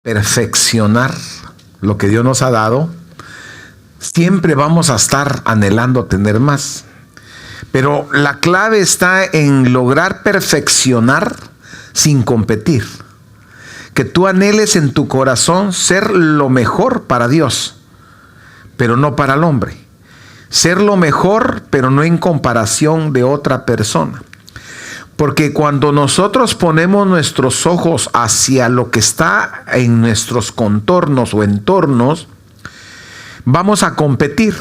perfeccionar lo que Dios nos ha dado, siempre vamos a estar anhelando tener más. Pero la clave está en lograr perfeccionar sin competir. Que tú anheles en tu corazón ser lo mejor para Dios, pero no para el hombre. Ser lo mejor, pero no en comparación de otra persona. Porque cuando nosotros ponemos nuestros ojos hacia lo que está en nuestros contornos o entornos, vamos a competir.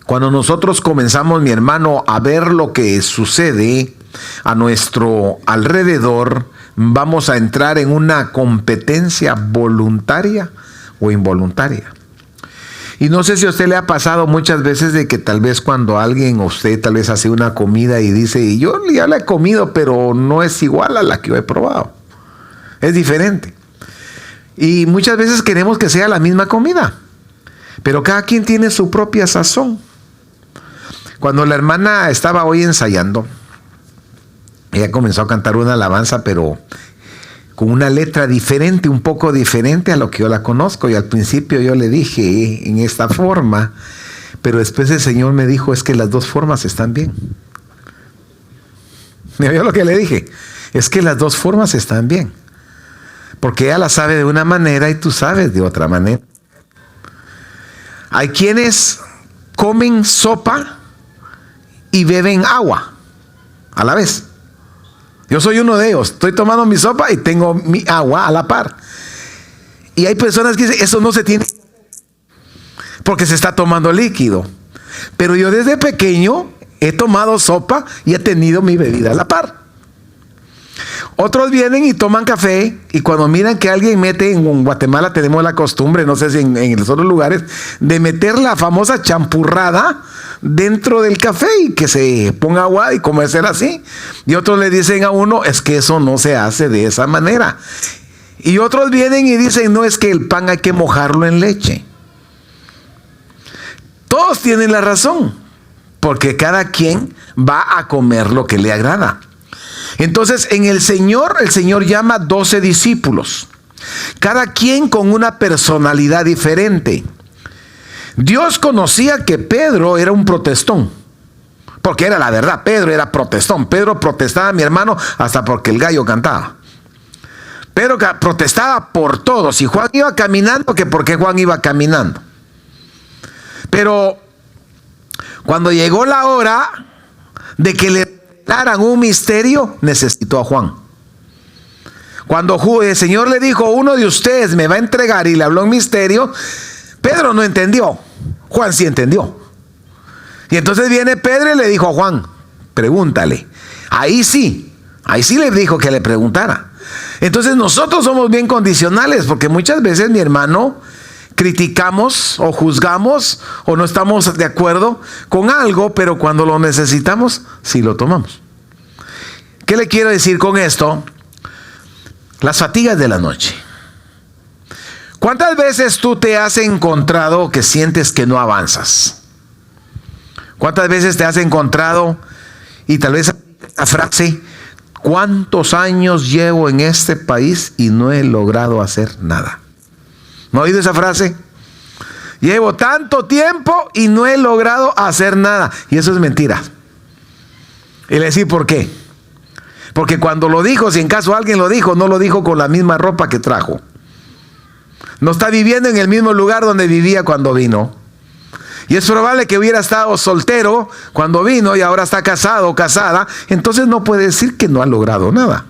Cuando nosotros comenzamos, mi hermano, a ver lo que sucede a nuestro alrededor, vamos a entrar en una competencia voluntaria o involuntaria. Y no sé si a usted le ha pasado muchas veces de que tal vez cuando alguien o usted tal vez hace una comida y dice, y yo ya la he comido, pero no es igual a la que yo he probado. Es diferente. Y muchas veces queremos que sea la misma comida, pero cada quien tiene su propia sazón. Cuando la hermana estaba hoy ensayando, ella comenzó a cantar una alabanza, pero con una letra diferente, un poco diferente a lo que yo la conozco. Y al principio yo le dije en esta forma, pero después el Señor me dijo, es que las dos formas están bien. ¿Me oyó lo que le dije? Es que las dos formas están bien. Porque ella la sabe de una manera y tú sabes de otra manera. Hay quienes comen sopa y beben agua a la vez. Yo soy uno de ellos. Estoy tomando mi sopa y tengo mi agua a la par. Y hay personas que dicen, eso no se tiene porque se está tomando líquido. Pero yo desde pequeño he tomado sopa y he tenido mi bebida a la par. Otros vienen y toman café y cuando miran que alguien mete, en Guatemala tenemos la costumbre, no sé si en los otros lugares, de meter la famosa champurrada dentro del café y que se ponga agua y comerse así. Y otros le dicen a uno, es que eso no se hace de esa manera. Y otros vienen y dicen, no, es que el pan hay que mojarlo en leche. Todos tienen la razón, porque cada quien va a comer lo que le agrada. Entonces, en el Señor llama 12 discípulos, cada quien con una personalidad diferente. Dios conocía que Pedro era un protestón, porque era la verdad, Pedro era protestón. Pedro protestaba, mi hermano, hasta porque el gallo cantaba. Pedro protestaba por todo. Si Juan iba caminando, que por qué Juan iba caminando. Pero cuando llegó la hora de que le revelaran un misterio, necesitó a Juan. Cuando el Señor le dijo, uno de ustedes me va a entregar, y le habló un misterio, Pedro no entendió, Juan sí entendió. Y entonces viene Pedro y le dijo a Juan, pregúntale. Ahí sí le dijo que le preguntara. Entonces nosotros somos bien condicionales, porque muchas veces, mi hermano, criticamos o juzgamos o no estamos de acuerdo con algo, pero cuando lo necesitamos, sí lo tomamos. ¿Qué le quiero decir con esto? Las fatigas de la noche. ¿Cuántas veces tú te has encontrado que sientes que no avanzas? ¿Cuántas veces te has encontrado y tal vez la frase, ¿cuántos años llevo en este país y no he logrado hacer nada? ¿No ha oído esa frase? Llevo tanto tiempo y no he logrado hacer nada. Y eso es mentira. Y le decía, ¿por qué? Porque cuando lo dijo, si en caso alguien lo dijo, no lo dijo con la misma ropa que trajo. No está viviendo en el mismo lugar donde vivía cuando vino. Y es probable que hubiera estado soltero cuando vino y ahora está casado o casada. Entonces no puede decir que no ha logrado nada.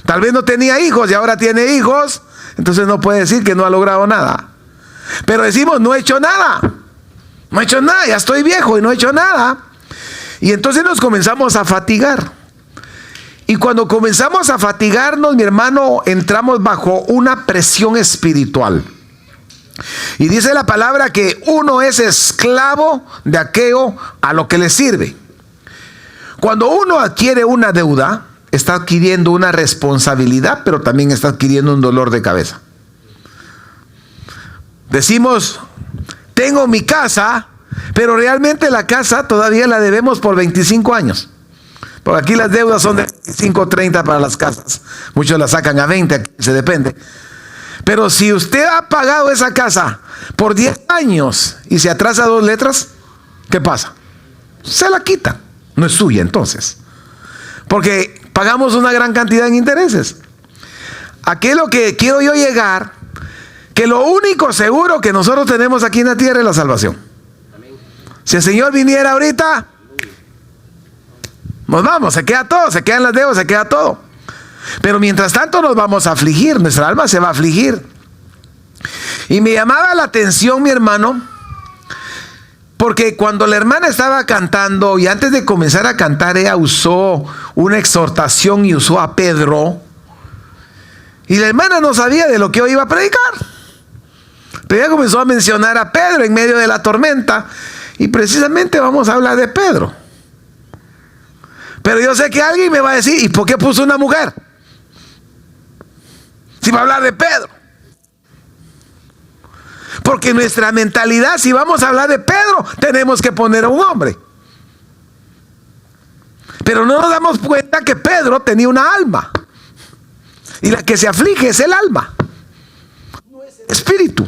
Tal vez no tenía hijos y ahora tiene hijos. Entonces no puede decir que no ha logrado nada. Pero decimos, no he hecho nada. No he hecho nada, ya estoy viejo y no he hecho nada. Y entonces nos comenzamos a fatigar. Y cuando comenzamos a fatigarnos, mi hermano, entramos bajo una presión espiritual. Y dice la palabra que uno es esclavo de aquello a lo que le sirve. Cuando uno adquiere una deuda, está adquiriendo una responsabilidad, pero también está adquiriendo un dolor de cabeza. Decimos, tengo mi casa, pero realmente la casa todavía la debemos por 25 años. Porque aquí las deudas son de 25 o 30 para las casas. Muchos las sacan a 20, se depende. Pero si usted ha pagado esa casa por 10 años y se atrasa 2 letras, ¿qué pasa? Se la quita. No es suya entonces. Porque pagamos una gran cantidad en intereses. Aquí es lo que quiero yo llegar, que lo único seguro que nosotros tenemos aquí en la tierra es la salvación. Si el Señor viniera ahorita, nos vamos, se queda todo, se quedan las deudas, se queda todo. Pero mientras tanto nos vamos a afligir, nuestra alma se va a afligir. Y me llamaba la atención, mi hermano, porque cuando la hermana estaba cantando y antes de comenzar a cantar, ella usó una exhortación y usó a Pedro. Y la hermana no sabía de lo que hoy iba a predicar. Pero ella comenzó a mencionar a Pedro en medio de la tormenta. Y precisamente vamos a hablar de Pedro. Pero yo sé que alguien me va a decir, ¿y por qué puso una mujer? Si va a hablar de Pedro. Porque nuestra mentalidad, si vamos a hablar de Pedro, tenemos que poner a un hombre. Pero no nos damos cuenta que Pedro tenía una alma. Y la que se aflige es el alma, no es el espíritu.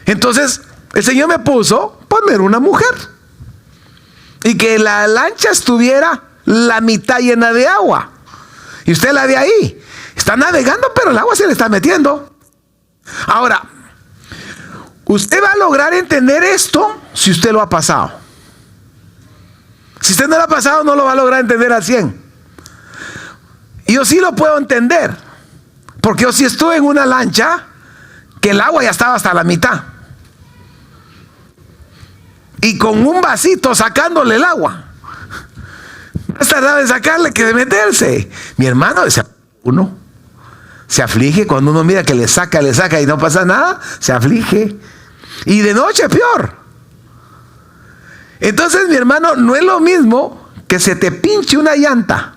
Entonces, el Señor me puso poner una mujer. Y que la lancha estuviera la mitad llena de agua. Y usted la ve ahí. Está navegando, pero el agua se le está metiendo. Ahora, usted va a lograr entender esto si usted lo ha pasado. Si usted no lo ha pasado, no lo va a lograr entender al 100. Y yo sí lo puedo entender. Porque yo sí estuve en una lancha que el agua ya estaba hasta la mitad. Y con un vasito sacándole el agua. Más tardaba en sacarle que de meterse. Mi hermano, uno se aflige cuando uno mira que le saca y no pasa nada. Se aflige. Y de noche peor. Entonces, mi hermano, no es lo mismo que se te pinche una llanta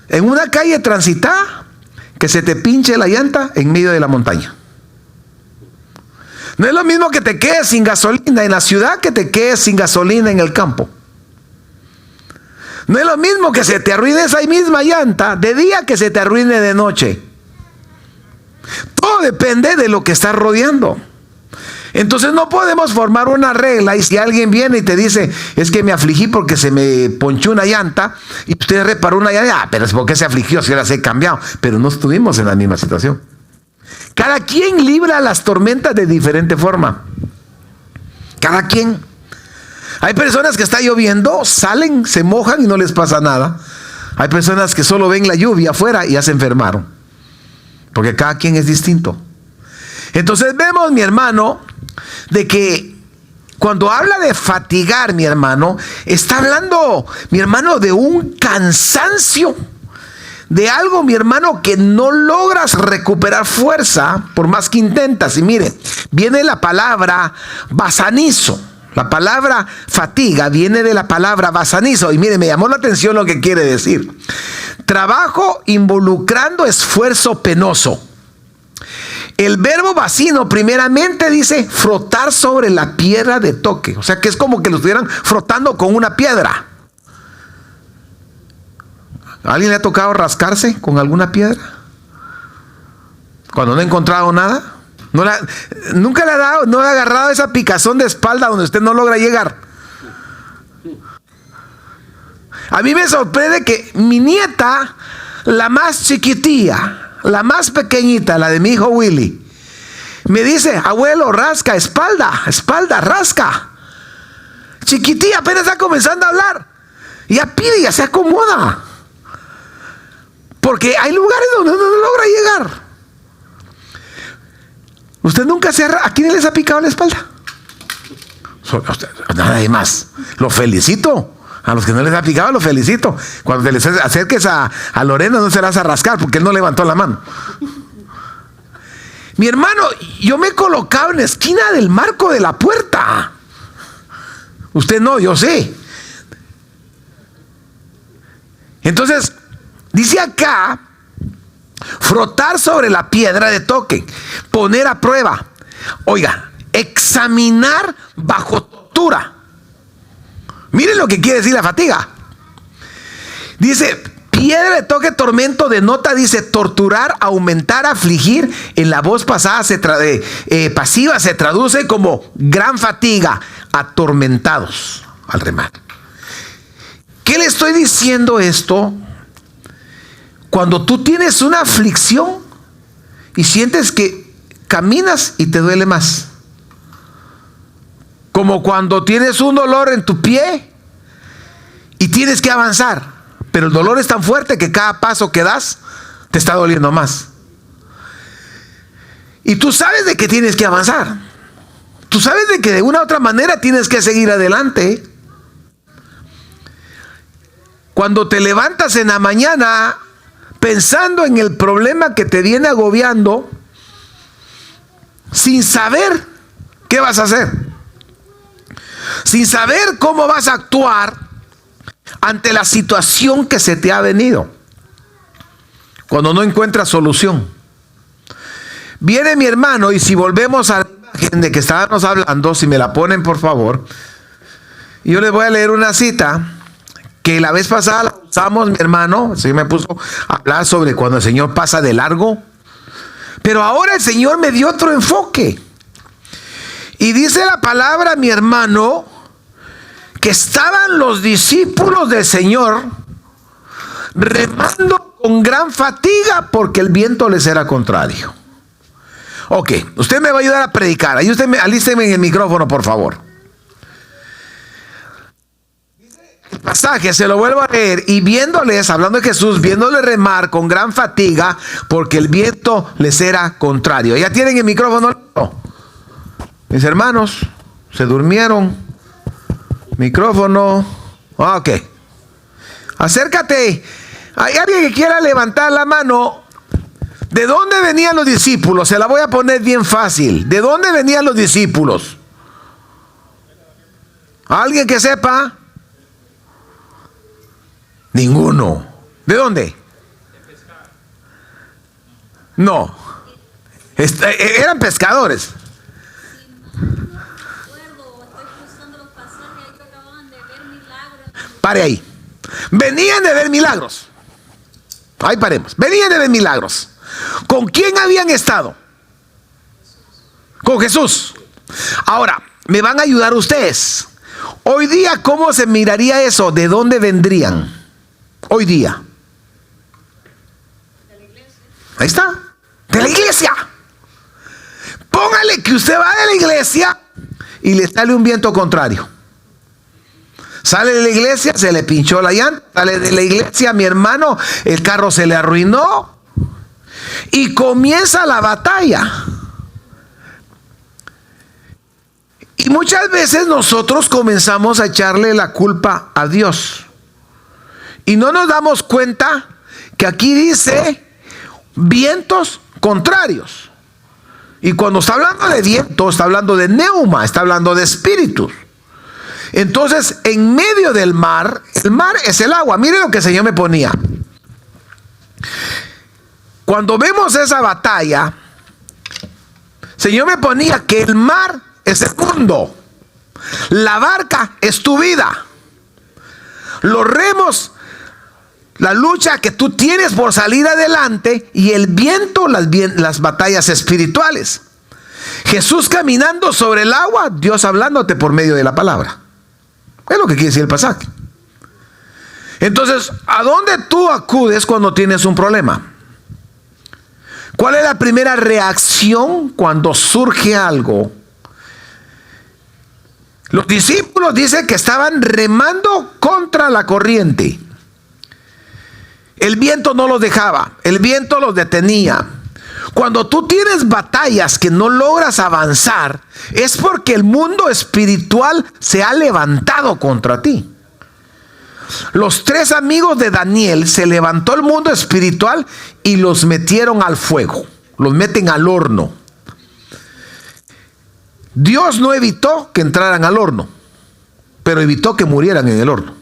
en una calle transitada que se te pinche la llanta en medio de la montaña. No es lo mismo que te quedes sin gasolina en la ciudad que te quedes sin gasolina en el campo. No es lo mismo que se te arruine esa misma llanta de día que se te arruine de noche. Todo depende de lo que estás rodeando. Entonces no podemos formar una regla y si alguien viene y te dice, es que me afligí porque se me ponchó una llanta y usted reparó una llanta, pero es porque se afligió, si ahora se ha cambiado, pero no estuvimos en la misma situación. Cada quien libra las tormentas de diferente forma. Cada quien. Hay personas que está lloviendo, salen, se mojan y no les pasa nada. Hay personas que solo ven la lluvia afuera y ya se enfermaron. Porque cada quien es distinto. Entonces vemos, mi hermano, de que cuando habla de fatigar, mi hermano, está hablando, mi hermano, de un cansancio, de algo, mi hermano, que no logras recuperar fuerza por más que intentas. Y mire, viene la palabra basanizo. La palabra fatiga viene de la palabra basanizo. Y mire, me llamó la atención lo que quiere decir. Trabajo involucrando esfuerzo penoso. El verbo basino primeramente dice frotar sobre la piedra de toque. O sea que es como que lo estuvieran frotando con una piedra. ¿A alguien le ha tocado rascarse con alguna piedra? Cuando no ha encontrado nada. Nunca le ha dado, no le ha agarrado esa picazón de espalda donde usted no logra llegar. A mí me sorprende que mi nieta, la más chiquitilla, la más pequeñita, la de mi hijo Willy, me dice, abuelo, rasca, espalda, rasca. Chiquitilla, apenas está comenzando a hablar. Y ya pide, ya se acomoda. Porque hay lugares donde no logra llegar. Usted nunca ¿a quién les ha picado la espalda? Nada más. Lo felicito. A los que no les ha picado, lo felicito. Cuando te les acerques a Lorena, no se las vas a rascar porque él no levantó la mano. Mi hermano, yo me he colocado en la esquina del marco de la puerta. Usted no, yo sé. Entonces, dice acá, frotar sobre la piedra de toque, poner a prueba. Oiga, examinar bajo tortura. Miren lo que quiere decir la fatiga. Dice, Piedra de toque tormento denota, dice, torturar, aumentar, afligir. En la voz pasiva se traduce como gran fatiga, atormentados al remar. ¿Qué le estoy diciendo esto? Cuando tú tienes una aflicción y sientes que caminas y te duele más. Como cuando tienes un dolor en tu pie y tienes que avanzar, pero el dolor es tan fuerte que cada paso que das te está doliendo más. Y tú sabes de que tienes que avanzar. Tú sabes de que de una u otra manera tienes que seguir adelante. Cuando te levantas en la mañana pensando en el problema que te viene agobiando, sin saber qué vas a hacer, sin saber cómo vas a actuar ante la situación que se te ha venido, cuando no encuentras solución. Viene mi hermano, y si volvemos a la imagen de que estábamos hablando, si me la ponen por favor, yo les voy a leer una cita que la vez pasada la usamos, mi hermano. Sí, me puso a hablar sobre cuando el Señor pasa de largo, pero ahora el Señor me dio otro enfoque. Y dice la palabra, mi hermano, que estaban los discípulos del Señor remando con gran fatiga porque el viento les era contrario. Ok, usted me va a ayudar a predicar. Ahí usted alísteme en el micrófono, por favor. El pasaje se lo vuelvo a leer. Y viéndoles, hablando de Jesús, viéndoles remar con gran fatiga porque el viento les era contrario. ¿Ya tienen el micrófono? No. Mis hermanos se durmieron. Micrófono. Ok. Acércate. Hay alguien que quiera levantar la mano. ¿De dónde venían los discípulos? Se la voy a poner bien fácil. ¿De dónde venían los discípulos? ¿Alguien que sepa? Ninguno. ¿De dónde? No. Eran pescadores. Pare ahí. Venían de ver milagros. Ahí paremos. Venían de ver milagros. ¿Con quién habían estado? Con Jesús. Ahora, me van a ayudar ustedes. Hoy día, ¿cómo se miraría eso? ¿De dónde vendrían? Hoy día. De la iglesia. Ahí está. De la iglesia. Póngale que usted va de la iglesia y le sale un viento contrario. Sale de la iglesia, se le pinchó la llanta. Sale de la iglesia, mi hermano, el carro se le arruinó. Y comienza la batalla. Y muchas veces nosotros comenzamos a echarle la culpa a Dios. Y no nos damos cuenta que aquí dice vientos contrarios. Y cuando está hablando de viento, está hablando de neuma, está hablando de espíritus. Entonces, en medio del mar, el mar es el agua. Mire lo que el Señor me ponía. Cuando vemos esa batalla, el Señor me ponía que el mar es el mundo. La barca es tu vida. Los remos, la lucha que tú tienes por salir adelante, y el viento, las batallas espirituales. Jesús caminando sobre el agua, Dios hablándote por medio de la palabra. Es lo que quiere decir el pasaje. Entonces, ¿a dónde tú acudes cuando tienes un problema? ¿Cuál es la primera reacción cuando surge algo? Los discípulos dicen que estaban remando contra la corriente. El viento no los dejaba, el viento los detenía. Cuando tú tienes batallas que no logras avanzar, es porque el mundo espiritual se ha levantado contra ti. Los 3 amigos de Daniel, se levantó el mundo espiritual y los metieron al fuego, los meten al horno. Dios no evitó que entraran al horno, pero evitó que murieran en el horno.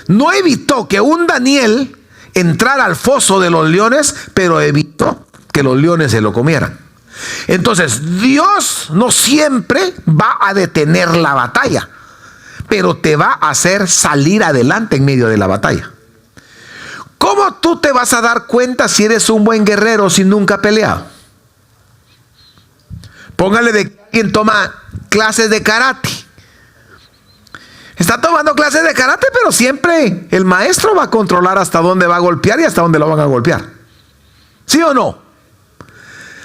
No evitó que un Daniel entrara al foso de los leones, pero evitó que los leones se lo comieran. Entonces, Dios no siempre va a detener la batalla, pero te va a hacer salir adelante en medio de la batalla. ¿Cómo tú te vas a dar cuenta si eres un buen guerrero si nunca has peleado? Póngale de quien toma clases de karate. Está tomando clases de karate, pero siempre el maestro va a controlar hasta dónde va a golpear y hasta dónde lo van a golpear. ¿Sí o no?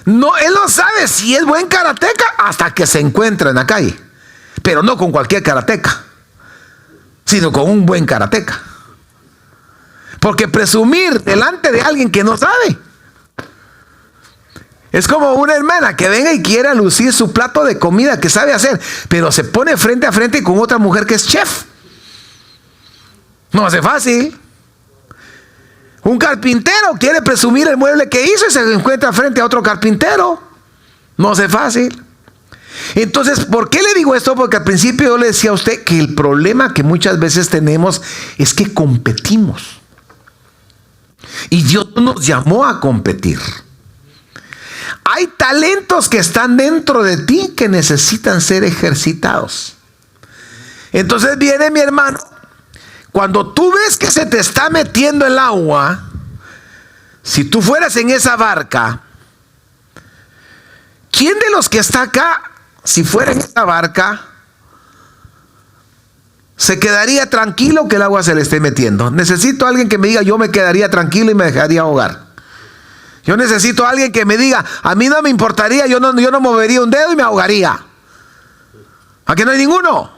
No, él no sabe si es buen karateca hasta que se encuentra en la calle. Pero no con cualquier karateca, sino con un buen karateca. Porque presumir delante de alguien que no sabe es como una hermana que venga y quiera lucir su plato de comida que sabe hacer, pero se pone frente a frente con otra mujer que es chef. No hace fácil. Un carpintero quiere presumir el mueble que hizo y se encuentra frente a otro carpintero. No hace fácil. Entonces, ¿por qué le digo esto? Porque al principio yo le decía a usted que el problema que muchas veces tenemos es que competimos. Y Dios nos llamó a competir. Hay talentos que están dentro de ti que necesitan ser ejercitados. Entonces viene mi hermano. Cuando tú ves que se te está metiendo el agua, si tú fueras en esa barca, ¿quién de los que está acá, si fuera en esa barca, se quedaría tranquilo que el agua se le esté metiendo? Necesito a alguien que me diga, yo me quedaría tranquilo y me dejaría ahogar. Yo necesito a alguien que me diga, a mí no me importaría, yo no movería un dedo y me ahogaría. ¿A que no hay ninguno?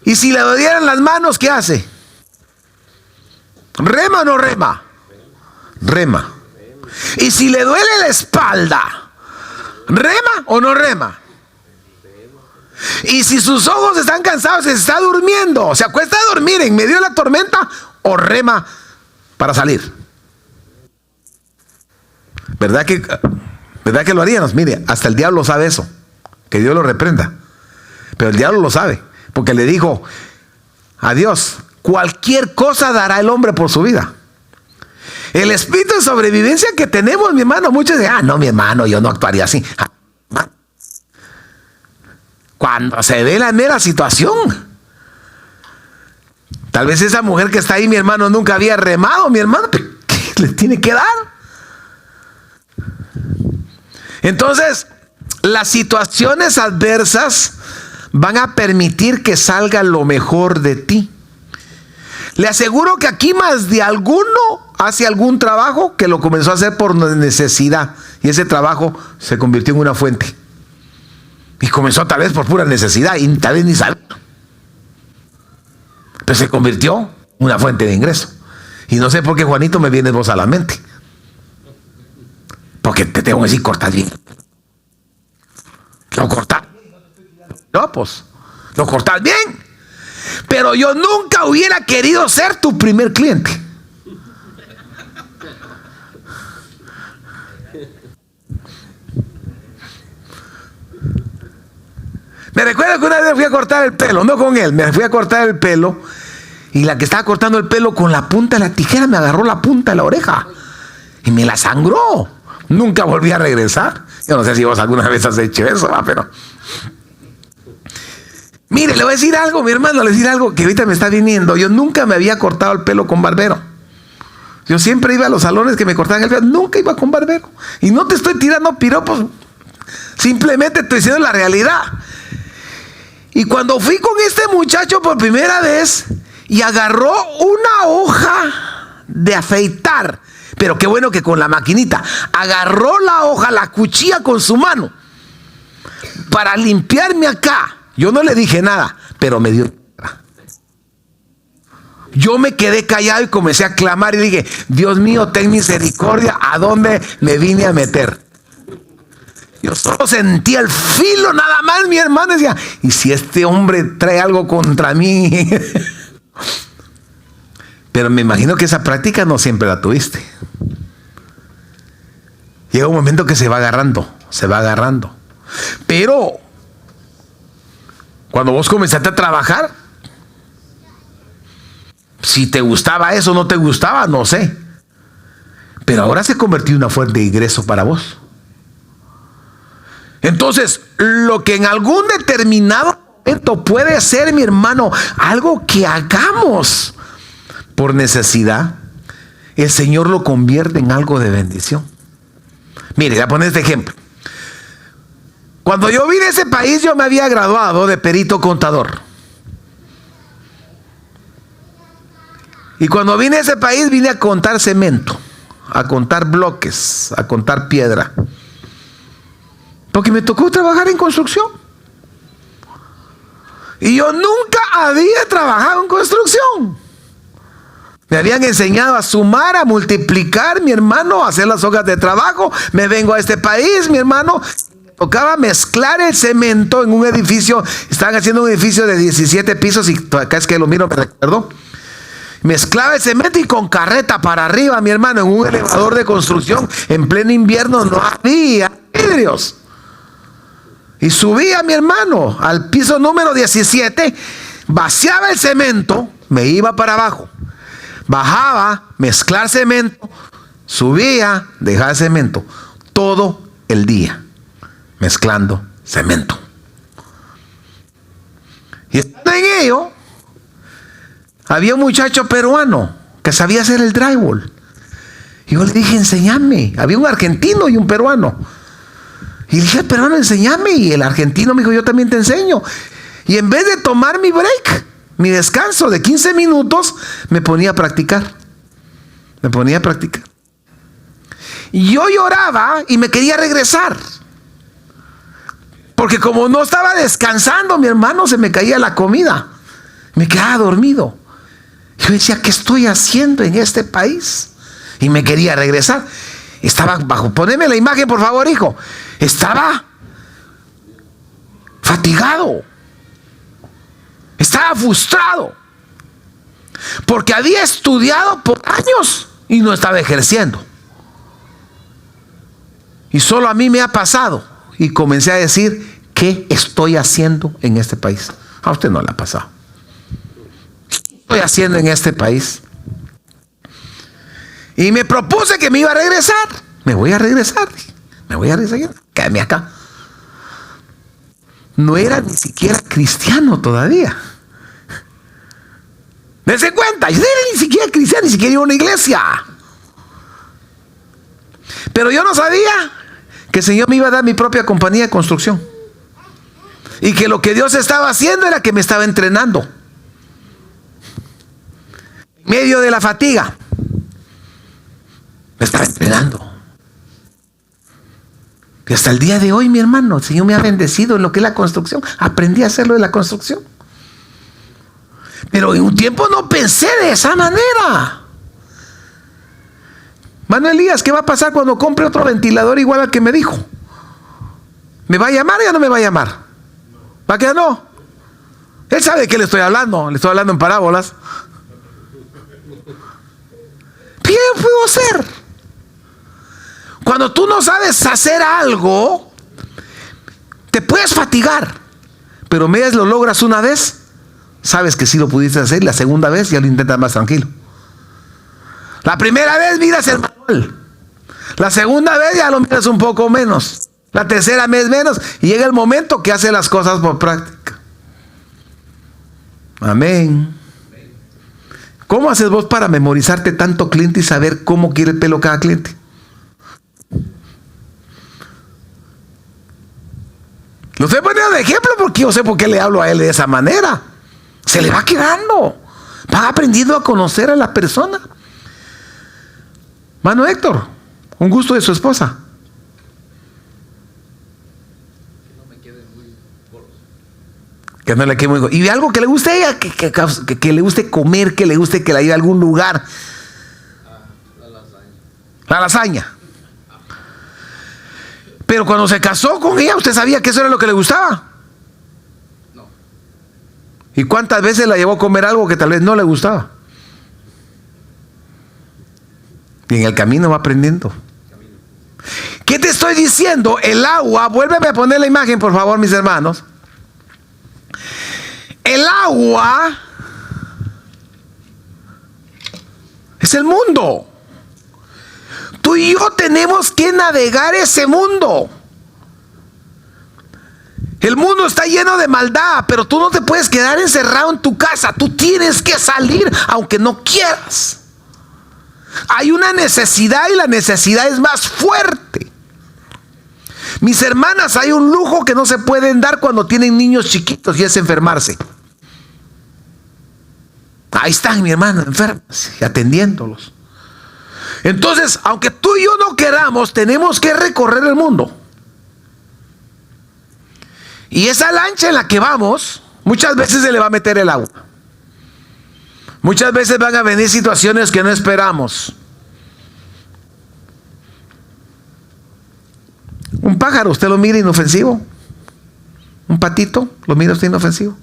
Y si le dolieran las manos, ¿qué hace? ¿Rema o no rema? Rema. Y si le duele la espalda, ¿rema o no rema? Y si sus ojos están cansados, se está durmiendo, se acuesta a dormir en medio de la tormenta, o rema para salir. ¿Verdad que lo haríamos? Mire, hasta el diablo sabe eso. Que Dios lo reprenda. Pero el diablo lo sabe, porque le dijo a Dios, cualquier cosa dará el hombre por su vida. El espíritu de sobrevivencia que tenemos, mi hermano, muchos dicen, no, mi hermano, yo no actuaría así. Cuando se ve la mera situación, tal vez esa mujer que está ahí, mi hermano, nunca había remado, mi hermano, ¿qué le tiene que dar? Entonces, las situaciones adversas van a permitir que salga lo mejor de ti. Le aseguro que aquí más de alguno hace algún trabajo que lo comenzó a hacer por necesidad, y ese trabajo se convirtió en una fuente. Y comenzó tal vez por pura necesidad y tal vez ni sabía. Pero se convirtió en una fuente de ingreso. Y no sé por qué, Juanito, me viene vos a la mente. Porque te tengo que decir, cortás bien. Lo cortás. No, pues, lo cortás bien. Pero yo nunca hubiera querido ser tu primer cliente. Me recuerdo que una vez me fui a cortar el pelo, no con él, me fui a cortar el pelo, y la que estaba cortando el pelo con la punta de la tijera me agarró la punta de la oreja y me la sangró. Nunca volví a regresar. Yo no sé si vos alguna vez has hecho eso, pero mire, le voy a decir algo, mi hermano, le voy a decir algo que ahorita me está viniendo. Yo nunca me había cortado el pelo con barbero. Yo siempre iba a los salones que me cortaban el pelo, nunca iba con barbero. Y no te estoy tirando piropos, simplemente estoy diciendo la realidad. Y cuando fui con este muchacho por primera vez y agarró una hoja de afeitar, pero qué bueno que con la maquinita, agarró la hoja, la cuchilla con su mano para limpiarme acá. Yo no le dije nada, pero me dio. Yo me quedé callado y comencé a clamar y dije, Dios mío, ten misericordia, ¿a dónde me vine a meter? Yo solo sentía el filo nada más, mi hermano decía, ¿y si este hombre trae algo contra mí? Pero me imagino que esa práctica no siempre la tuviste. Llega un momento que se va agarrando. Pero cuando vos comenzaste a trabajar, si te gustaba eso o no te gustaba, no sé. Pero ahora se convirtió en una fuente de ingreso para vos. Entonces, lo que en algún determinado momento puede ser, mi hermano, algo que hagamos por necesidad, el Señor lo convierte en algo de bendición. Mire, voy a poner este ejemplo. Cuando yo vine a ese país, yo me había graduado de perito contador. Y cuando vine a ese país, vine a contar cemento, a contar bloques, a contar piedra. Porque me tocó trabajar en construcción. Y yo nunca había trabajado en construcción. Me habían enseñado a sumar, a multiplicar, mi hermano, a hacer las hojas de trabajo. Me vengo a este país, mi hermano. Tocaba mezclar el cemento en un edificio. Estaban haciendo un edificio de 17 pisos y acá es que lo miro, me recuerdo. Mezclaba el cemento y con carreta para arriba, mi hermano, en un elevador de construcción. En pleno invierno no había vidrios. Y subía, mi hermano, al piso número 17, vaciaba el cemento, me iba para abajo. Bajaba, mezclar cemento, subía, dejaba el cemento. Todo el día, mezclando cemento. Y estando en ello, había un muchacho peruano que sabía hacer el drywall. Y yo le dije, enséñame. Había un argentino y un peruano. Y le dije al peruano, enséñame. Y el argentino me dijo, yo también te enseño. Y en vez de tomar mi break, mi descanso de 15 minutos, me ponía a practicar. Me ponía a practicar. Y yo lloraba y me quería regresar. Porque como no estaba descansando, mi hermano, se me caía la comida. Me quedaba dormido. Yo decía, ¿qué estoy haciendo en este país? Y me quería regresar. Estaba bajo, poneme la imagen por favor, hijo. Estaba fatigado. Estaba frustrado. Porque había estudiado por años y no estaba ejerciendo. Y solo a mí me ha pasado. Y comencé a decir, ¿qué estoy haciendo en este país? A usted no le ha pasado. ¿Qué estoy haciendo en este país? Y me propuse que me iba a regresar. Me voy a regresar. Me voy a regresar. Quédame acá. No era ni siquiera cristiano todavía. Dense cuenta, yo no era ni siquiera cristiano, ni siquiera iba a una iglesia. Pero yo no sabía que el Señor me iba a dar mi propia compañía de construcción. Y que lo que Dios estaba haciendo era que me estaba entrenando. En medio de la fatiga, me estaba entrenando. Y hasta el día de hoy, mi hermano, el Señor me ha bendecido en lo que es la construcción. Aprendí a hacerlo de la construcción. Pero en un tiempo no pensé de esa manera. Mano Elías, ¿qué va a pasar cuando compre otro ventilador igual al que me dijo? ¿Me va a llamar o ya no me va a llamar? ¿Va que no? Él sabe de qué le estoy hablando en parábolas. ¿Qué puedo hacer? Cuando tú no sabes hacer algo, te puedes fatigar, pero medio lo logras una vez, sabes que sí lo pudiste hacer, la segunda vez ya lo intentas más tranquilo. La primera vez miras el manual, la segunda vez ya lo miras un poco menos, la tercera vez menos, y llega el momento que haces las cosas por práctica. Amén. ¿Cómo haces vos para memorizarte tanto cliente y saber cómo quiere el pelo cada cliente? Lo estoy poniendo de ejemplo porque yo sé por qué le hablo a él de esa manera. Se le va quedando. Va aprendiendo a conocer a la persona. Mano Héctor, un gusto de su esposa. Que no le quede muy... Y algo que le guste a ella, que le guste comer, que le guste que la lleve a algún lugar. La lasaña. La lasaña. Pero cuando se casó con ella, ¿usted sabía que eso era lo que le gustaba? No. ¿Y cuántas veces la llevó a comer algo que tal vez no le gustaba? Y en el camino va aprendiendo. ¿Qué te estoy diciendo? El agua, vuélveme a poner la imagen, por favor, mis hermanos. El agua es el mundo. Tú y yo tenemos que navegar ese mundo. El mundo está lleno de maldad, pero tú no te puedes quedar encerrado en tu casa. Tú tienes que salir aunque no quieras. Hay una necesidad y la necesidad es más fuerte. Mis hermanas, hay un lujo que no se pueden dar cuando tienen niños chiquitos y es enfermarse. Ahí están, mi hermano, enfermos y atendiéndolos. Entonces, aunque tú y yo no queramos, tenemos que recorrer el mundo. Y esa lancha en la que vamos, muchas veces se le va a meter el agua. Muchas veces van a venir situaciones que no esperamos. Un pájaro, usted lo mira inofensivo. Un patito, lo mira usted inofensivo.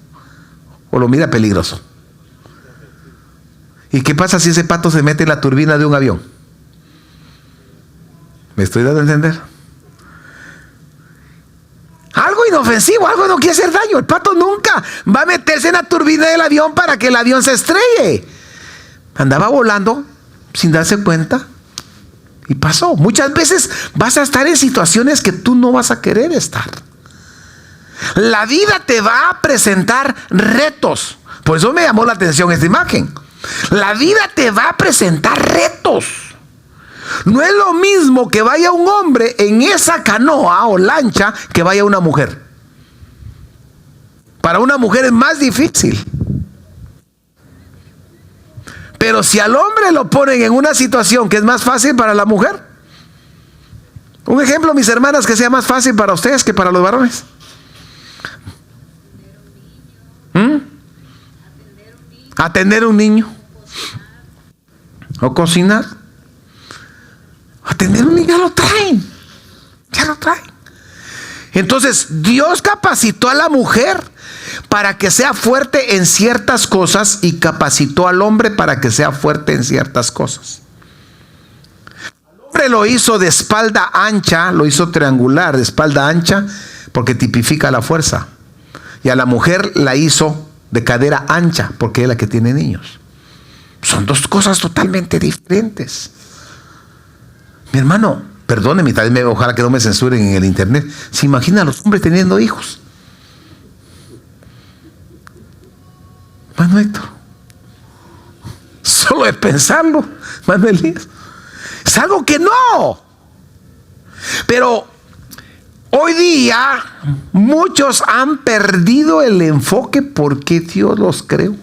O lo mira peligroso. ¿Y qué pasa si ese pato se mete en la turbina de un avión? ¿Me estoy dando a entender? Algo inofensivo, algo no quiere hacer daño. El pato nunca va a meterse en la turbina del avión para que el avión se estrelle. Andaba volando sin darse cuenta y pasó. Muchas veces vas a estar en situaciones que tú no vas a querer estar. La vida te va a presentar retos. Por eso me llamó la atención esta imagen. La vida te va a presentar retos. No es lo mismo que vaya un hombre en esa canoa o lancha que vaya una mujer. Para una mujer es más difícil. Pero si al hombre lo ponen en una situación que es más fácil para la mujer. Un ejemplo, mis hermanas, que sea más fácil para ustedes que para los varones. Atender un niño. O cocinar. Atender un niño, ya lo traen. Ya lo traen. Entonces, Dios capacitó a la mujer para que sea fuerte en ciertas cosas y capacitó al hombre para que sea fuerte en ciertas cosas. Al hombre lo hizo de espalda ancha, lo hizo triangular, de espalda ancha, porque tipifica la fuerza. Y a la mujer la hizo de cadera ancha, porque es la que tiene niños. Son dos cosas totalmente diferentes. Mi hermano, perdóneme, tal vez ojalá que no me censuren en el internet. ¿Se imagina a los hombres teniendo hijos? Mano Héctor, solo de pensarlo, mano Elías, es algo que no. Pero hoy día muchos han perdido el enfoque porque Dios los creó.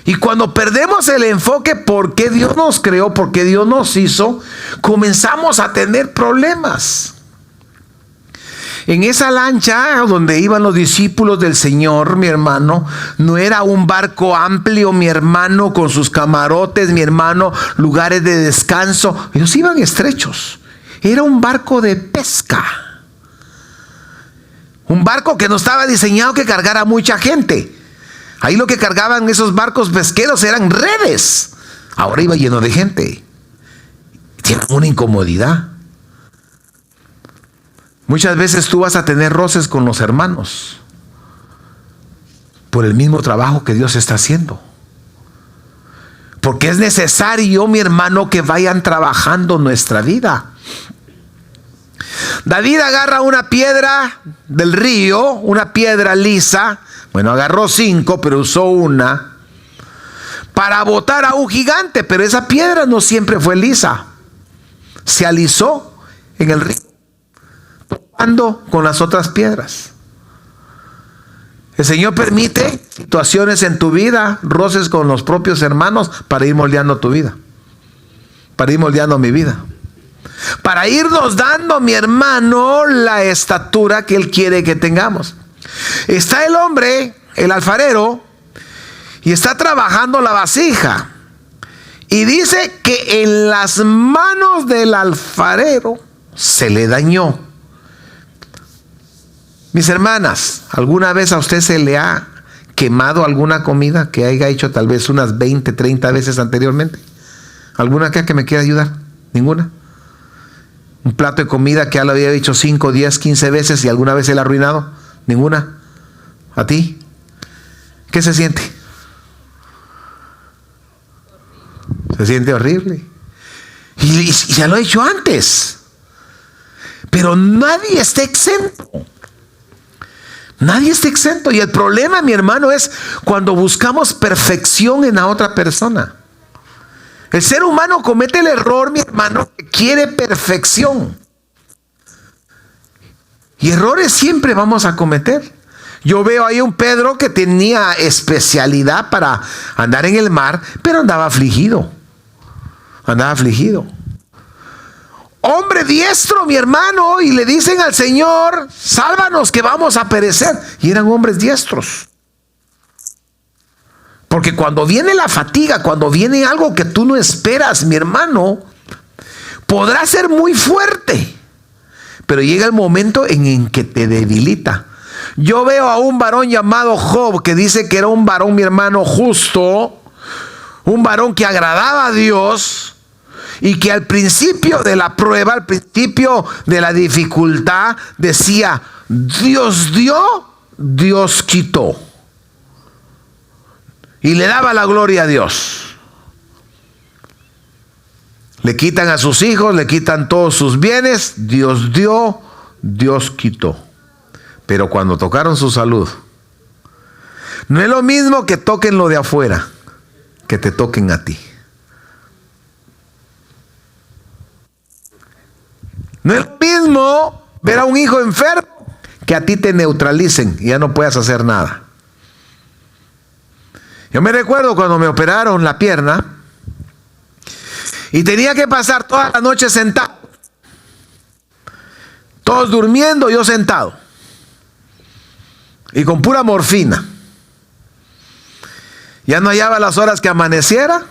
Y cuando perdemos el enfoque porque Dios nos creó, porque Dios nos hizo, comenzamos a tener problemas. En esa lancha donde iban los discípulos del Señor, mi hermano, no era un barco amplio, mi hermano, con sus camarotes, mi hermano, lugares de descanso. Ellos iban estrechos. Era un barco de pesca. Un barco que no estaba diseñado que cargara a mucha gente. Ahí lo que cargaban esos barcos pesqueros eran redes. Ahora iba lleno de gente. Tienen una incomodidad. Muchas veces tú vas a tener roces con los hermanos por el mismo trabajo que Dios está haciendo. Porque es necesario, mi hermano, que vayan trabajando nuestra vida. David agarra una piedra del río, una piedra lisa. Bueno, agarró 5, pero usó una para botar a un gigante. Pero esa piedra no siempre fue lisa. Se alisó en el río, topando con las otras piedras. El Señor permite situaciones en tu vida, roces con los propios hermanos, para ir moldeando tu vida, para ir moldeando mi vida, para irnos dando, mi hermano, la estatura que Él quiere que tengamos. Está el hombre, el alfarero, y está trabajando la vasija. Y dice que en las manos del alfarero se le dañó. Mis hermanas, ¿alguna vez a usted se le ha quemado alguna comida que haya hecho tal vez unas 20, 30 veces anteriormente? ¿Alguna acá que me quiera ayudar? ¿Ninguna? ¿Un plato de comida que ya lo había hecho 5, 10, 15 veces y alguna vez se le ha arruinado? ¿Ninguna? ¿A ti? ¿Qué se siente? Se siente horrible. Y ya lo he hecho antes. Pero nadie está exento. Nadie está exento. Y el problema, mi hermano, es cuando buscamos perfección en la otra persona. El ser humano comete el error, mi hermano, que quiere perfección. Y errores siempre vamos a cometer. Yo veo ahí un Pedro que tenía especialidad para andar en el mar, pero andaba afligido. Andaba afligido. Hombre diestro, mi hermano, y le dicen al Señor, sálvanos que vamos a perecer. Y eran hombres diestros. Porque cuando viene la fatiga, cuando viene algo que tú no esperas, mi hermano, podrá ser muy fuerte, pero llega el momento en que te debilita. Yo veo a un varón llamado Job, que dice que era un varón, mi hermano, justo, un varón que agradaba a Dios, y que al principio de la prueba, al principio de la dificultad, decía, Dios dio, Dios quitó. Y le daba la gloria a Dios. Le quitan a sus hijos, le quitan todos sus bienes. Dios dio, Dios quitó. Pero cuando tocaron su salud, no es lo mismo que toquen lo de afuera, que te toquen a ti. No es lo mismo ver a un hijo enfermo que a ti te neutralicen y ya no puedas hacer nada. Yo me recuerdo cuando me operaron la pierna y tenía que pasar toda la noche sentado. Todos durmiendo, yo sentado. Y con pura morfina. Ya no hallaba las horas que amaneciera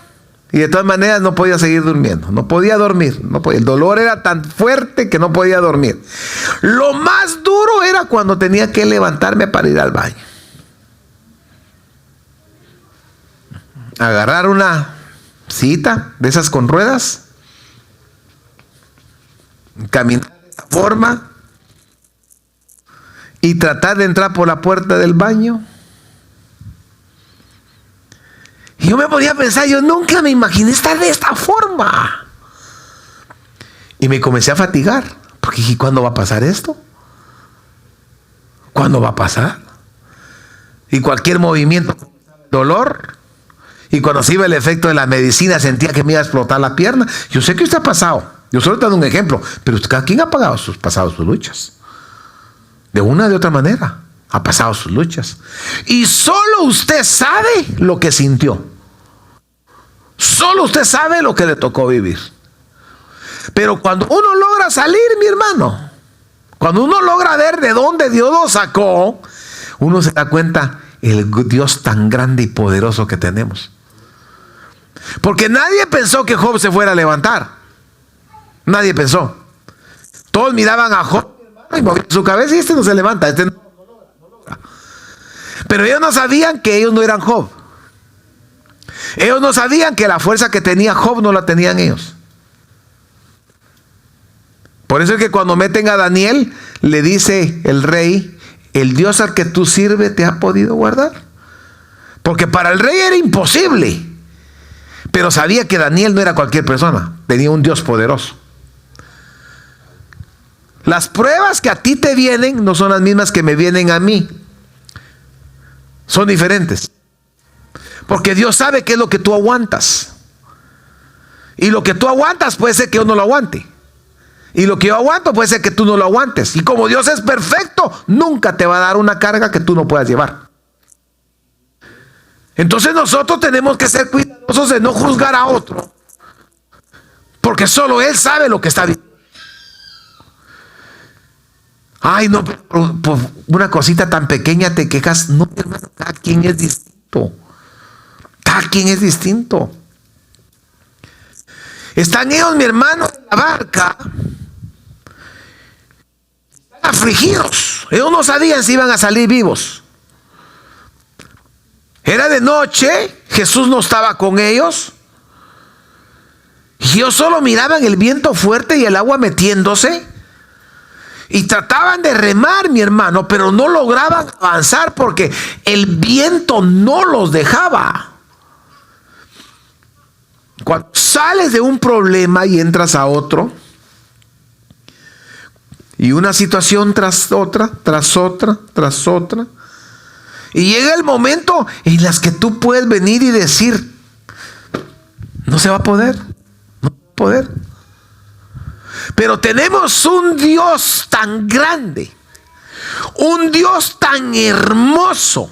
y de todas maneras no podía seguir durmiendo. No podía dormir. No podía. El dolor era tan fuerte que no podía dormir. Lo más duro era cuando tenía que levantarme para ir al baño. Agarrar una cita de esas con ruedas, caminar de esa forma y tratar de entrar por la puerta del baño. Y yo me ponía a pensar, yo nunca me imaginé estar de esta forma. Y me comencé a fatigar, porque dije, ¿cuándo va a pasar esto? ¿Cuándo va a pasar? Y cualquier movimiento, dolor. Y cuando se iba el efecto de la medicina, sentía que me iba a explotar la pierna. Yo sé que usted ha pasado. Yo solo te doy un ejemplo. Pero cada quien ha pasado sus luchas. De una o de otra manera. Ha pasado sus luchas. Y solo usted sabe lo que sintió. Solo usted sabe lo que le tocó vivir. Pero cuando uno logra salir, mi hermano, cuando uno logra ver de dónde Dios lo sacó, uno se da cuenta el Dios tan grande y poderoso que tenemos. Porque nadie pensó que Job se fuera a levantar. Nadie pensó. Todos miraban a Job y movían su cabeza y este no se levanta, este no logra. Pero ellos no sabían que ellos no eran Job. Ellos no sabían que la fuerza que tenía Job no la tenían ellos. Por eso es que cuando meten a Daniel, le dice el rey, el Dios al que tú sirves te ha podido guardar. Porque para el rey era imposible. Pero sabía que Daniel no era cualquier persona, tenía un Dios poderoso. Las pruebas que a ti te vienen no son las mismas que me vienen a mí. Son diferentes. Porque Dios sabe qué es lo que tú aguantas. Y lo que tú aguantas puede ser que yo no lo aguante. Y lo que yo aguanto puede ser que tú no lo aguantes. Y como Dios es perfecto, nunca te va a dar una carga que tú no puedas llevar. Entonces nosotros tenemos que ser cuidadosos de no juzgar a otro, porque solo Él sabe lo que está viviendo. Ay, no, por una cosita tan pequeña te quejas. No, hermano, cada quien es distinto. Cada quien es distinto. Están ellos, mi hermano, en la barca, están afligidos. Ellos no sabían si iban a salir vivos. Era de noche, Jesús no estaba con ellos. Y ellos solo miraban el viento fuerte y el agua metiéndose. Y trataban de remar, mi hermano, pero no lograban avanzar porque el viento no los dejaba. Cuando sales de un problema y entras a otro, Y una situación tras otra, tras otra, tras otra. Y llega el momento en las que tú puedes venir y decir, no se va a poder, no va a poder. Pero tenemos un Dios tan grande, un Dios tan hermoso,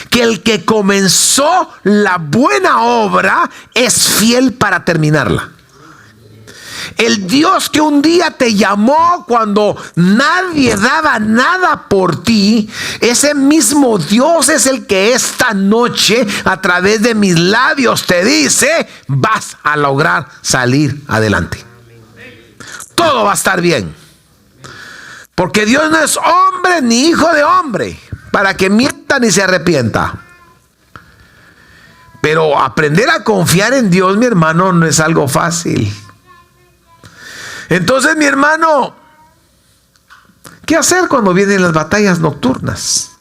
que el que comenzó la buena obra es fiel para terminarla. El Dios que un día te llamó cuando nadie daba nada por ti, ese mismo Dios es el que esta noche a través de mis labios te dice, vas a lograr salir adelante. Todo va a estar bien. Porque Dios no es hombre ni hijo de hombre para que mienta ni se arrepienta. Pero aprender a confiar en Dios, mi hermano, no es algo fácil. Entonces, mi hermano, ¿qué hacer cuando vienen las batallas nocturnas?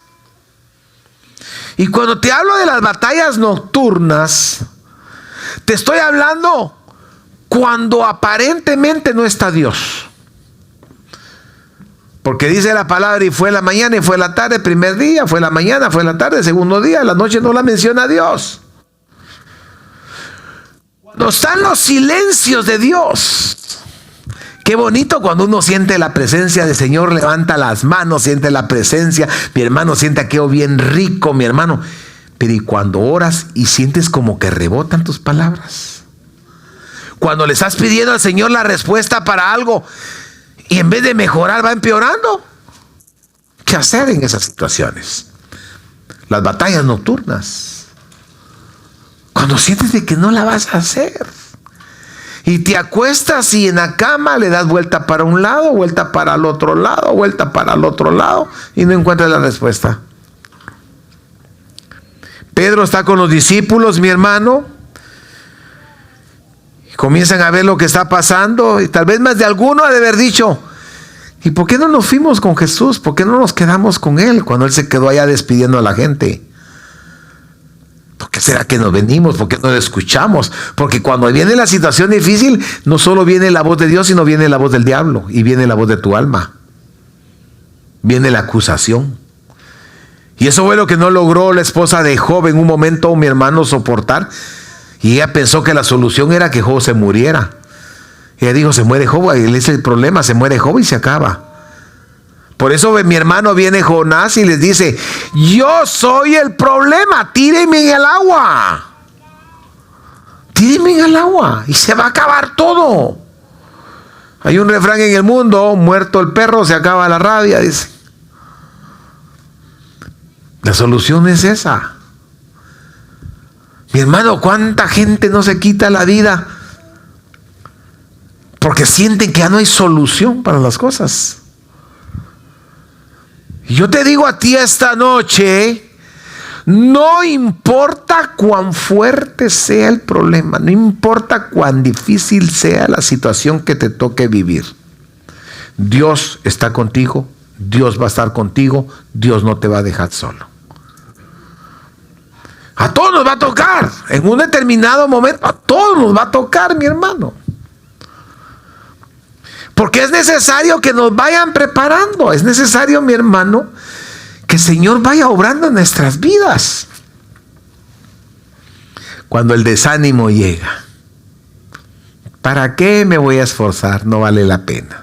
Y cuando te hablo de las batallas nocturnas, te estoy hablando cuando aparentemente no está Dios. Porque dice la palabra, y fue la mañana y fue la tarde, primer día, fue la mañana, fue la tarde, segundo día, la noche no la menciona Dios. Cuando están los silencios de Dios. Qué bonito cuando uno siente la presencia del Señor, levanta las manos, siente la presencia, mi hermano, siente aquello bien rico, mi hermano. Pero ¿y cuando oras y sientes como que rebotan tus palabras? Cuando le estás pidiendo al Señor la respuesta para algo y en vez de mejorar va empeorando. ¿Qué hacer en esas situaciones? Las batallas nocturnas. Cuando sientes de que no la vas a hacer. Y te acuestas y en la cama le das vuelta para un lado, vuelta para el otro lado, vuelta para el otro lado y no encuentras la respuesta. Pedro está con los discípulos, mi hermano. Comienzan a ver lo que está pasando y tal vez más de alguno ha de haber dicho, ¿y por qué no nos fuimos con Jesús? ¿Por qué no nos quedamos con Él cuando Él se quedó allá despidiendo a la gente? ¿Por qué será que nos venimos? ¿Por qué no lo escuchamos? Porque cuando viene la situación difícil, no solo viene la voz de Dios, sino viene la voz del diablo y viene la voz de tu alma. Viene la acusación. Y eso fue lo que no logró la esposa de Job en un momento, mi hermano, soportar. Y ella pensó que la solución era que Job se muriera. Ella dijo, se muere Job, ese es el problema, se muere Job y se acaba. Por eso mi hermano viene Jonás y les dice, yo soy el problema, tírenme en el agua. Tírenme en el agua y se va a acabar todo. Hay un refrán en el mundo, muerto el perro se acaba la rabia, dice. La solución es esa. Mi hermano, ¿cuánta gente no se quita la vida? Porque sienten que ya no hay solución para las cosas. Y yo te digo a ti esta noche, no importa cuán fuerte sea el problema, no importa cuán difícil sea la situación que te toque vivir. Dios está contigo, Dios va a estar contigo, Dios no te va a dejar solo. A todos nos va a tocar, en un determinado momento, a todos nos va a tocar, mi hermano. Porque es necesario que nos vayan preparando. Es necesario, mi hermano, que el Señor vaya obrando en nuestras vidas. Cuando el desánimo llega, ¿para qué me voy a esforzar? No vale la pena.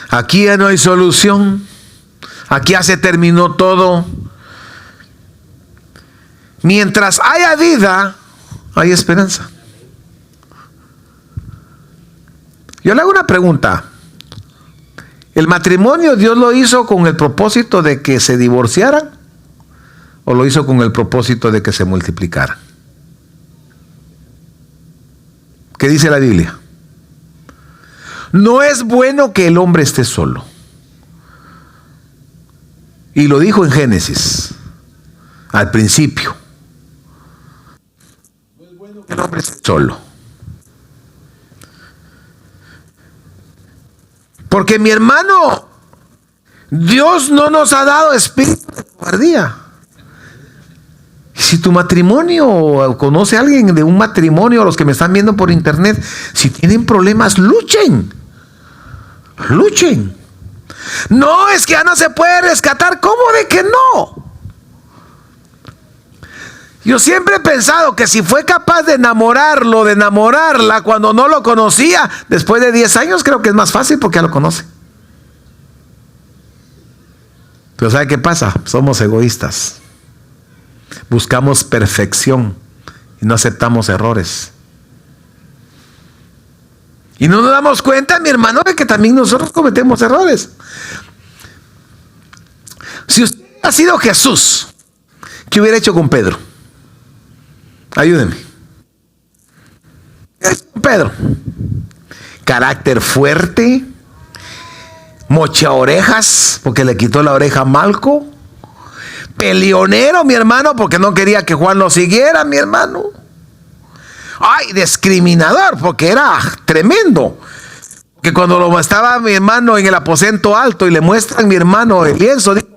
Aquí ya no hay solución. Aquí ya se terminó todo. Mientras haya vida, hay esperanza. Yo le hago una pregunta. ¿El matrimonio Dios lo hizo con el propósito de que se divorciaran? ¿O lo hizo con el propósito de que se multiplicaran? ¿Qué dice la Biblia? No es bueno que el hombre esté solo. Y lo dijo en Génesis, al principio. No es bueno que el hombre esté solo. Porque mi hermano, Dios no nos ha dado espíritu de cobardía. Si tu matrimonio, o conoce a alguien de un matrimonio, los que me están viendo por internet, si tienen problemas, luchen. luchen. No, es que ya no se puede rescatar. ¿Cómo de que no? Yo siempre he pensado que si fue capaz de enamorarlo, de enamorarla cuando no lo conocía, después de 10 años creo que es más fácil porque ya lo conoce. Pero ¿sabe qué pasa? Somos egoístas. Buscamos perfección y no aceptamos errores. Y no nos damos cuenta, mi hermano, de que también nosotros cometemos errores. Si usted ha sido Jesús, ¿qué hubiera hecho con Pedro? Ayúdenme. Pedro, carácter fuerte, mocha orejas, porque le quitó la oreja a Malco. Peleonero, mi hermano, porque no quería que Juan lo siguiera, mi hermano. Ay, discriminador, porque era tremendo. Que cuando lo estaba mi hermano en el aposento alto y le muestran mi hermano el lienzo, dijo: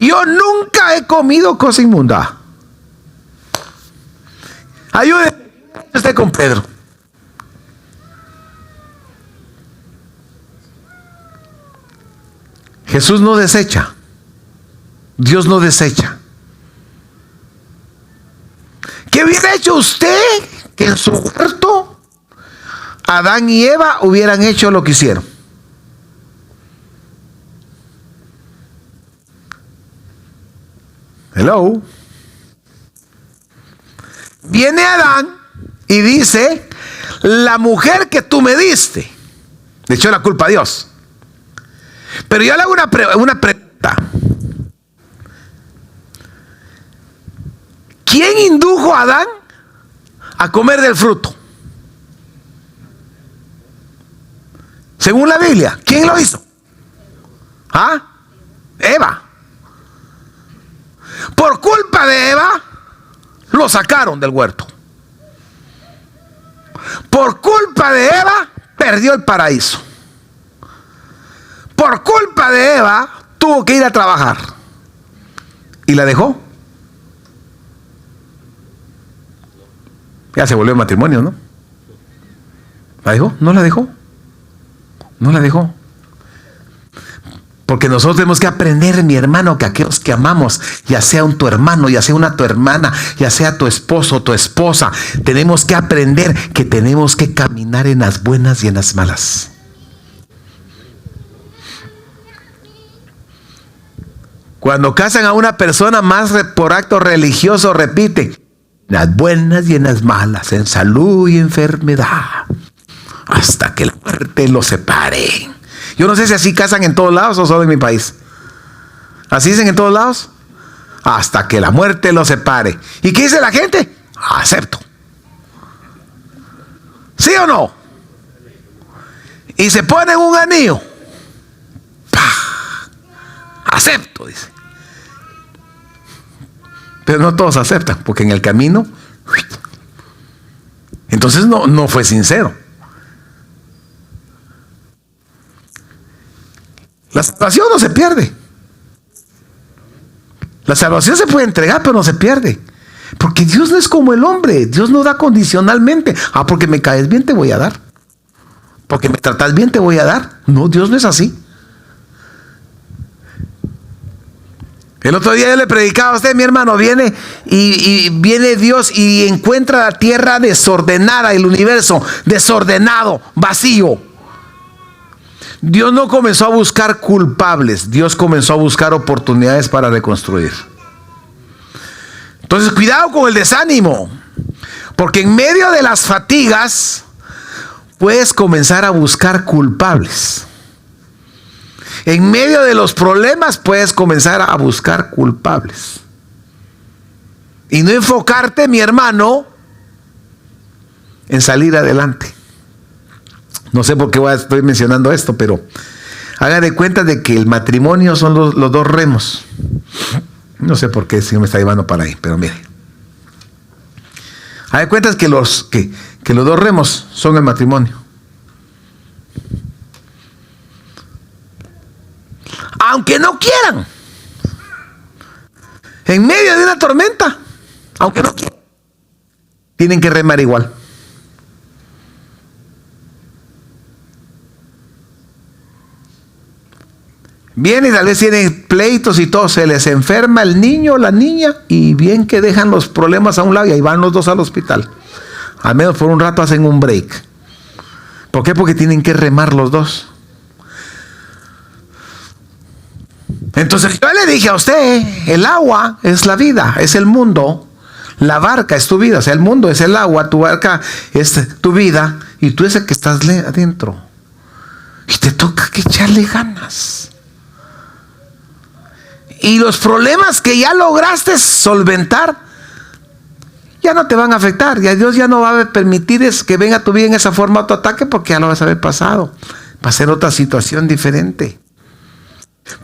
yo nunca he comido cosa inmunda. Ayúdeme usted con Pedro. Jesús no desecha. Dios no desecha. ¿Qué hubiera hecho usted que en su huerto Adán y Eva hubieran hecho lo que hicieron? Hello. Viene Adán y dice: la mujer que tú me diste. Le echó la culpa a Dios. Pero yo le hago una pregunta. ¿Quién indujo a Adán a comer del fruto? Según la Biblia, ¿quién lo hizo? ¿Ah? Eva. Por culpa de Eva, lo sacaron del huerto. Por culpa de Eva, perdió el paraíso. Por culpa de Eva, tuvo que ir a trabajar. ¿Y la dejó? Ya se volvió matrimonio, ¿no? ¿La dejó? ¿No la dejó? No la dejó. Porque nosotros tenemos que aprender, mi hermano, que aquellos que amamos, ya sea un tu hermano, ya sea una tu hermana, ya sea tu esposo o tu esposa, tenemos que aprender que tenemos que caminar en las buenas y en las malas. Cuando casan a una persona más por acto religioso, repite: en las buenas y en las malas, en salud y enfermedad, hasta que la muerte los separe. Yo no sé si así casan en todos lados o solo en mi país. ¿Así dicen en todos lados? Hasta que la muerte los separe. ¿Y qué dice la gente? Acepto. ¿Sí o no? Y se ponen un anillo. ¡Pah! Acepto, dice. Pero no todos aceptan, porque en el camino, entonces no fue sincero. La salvación no se pierde. La salvación se puede entregar, pero no se pierde. Porque Dios no es como el hombre. Dios no da condicionalmente. Ah, porque me caes bien te voy a dar. Porque me tratas bien te voy a dar. No, Dios no es así. El otro día yo le predicaba a usted, mi hermano, viene Dios y encuentra la tierra desordenada, el universo desordenado, vacío. Dios no comenzó a buscar culpables, Dios comenzó a buscar oportunidades para reconstruir. Entonces, cuidado con el desánimo, porque en medio de las fatigas puedes comenzar a buscar culpables. En medio de los problemas puedes comenzar a buscar culpables. Y no enfocarte, mi hermano, en salir adelante. No sé por qué estoy mencionando esto, pero haga de cuenta de que el matrimonio son los dos remos. No sé por qué si me está llevando para ahí, pero mire. Haga de cuenta que los dos remos son el matrimonio. Aunque no quieran, en medio de una tormenta, aunque no quieran, tienen que remar igual. Viene y tal vez tienen pleitos y todo, se les enferma el niño o la niña y bien que dejan los problemas a un lado y ahí van los dos al hospital. Al menos por un rato hacen un break. ¿Por qué? Porque tienen que remar los dos. Entonces yo le dije a usted, el agua es la vida, es el mundo. La barca es tu vida, o sea, el mundo es el agua, tu barca es tu vida y tú es el que estás adentro. Y te toca que echarle ganas. Y los problemas que ya lograste solventar ya no te van a afectar. Ya Dios ya no va a permitir que venga a tu vida en esa forma tu ataque porque ya lo vas a haber pasado. Va a ser otra situación diferente.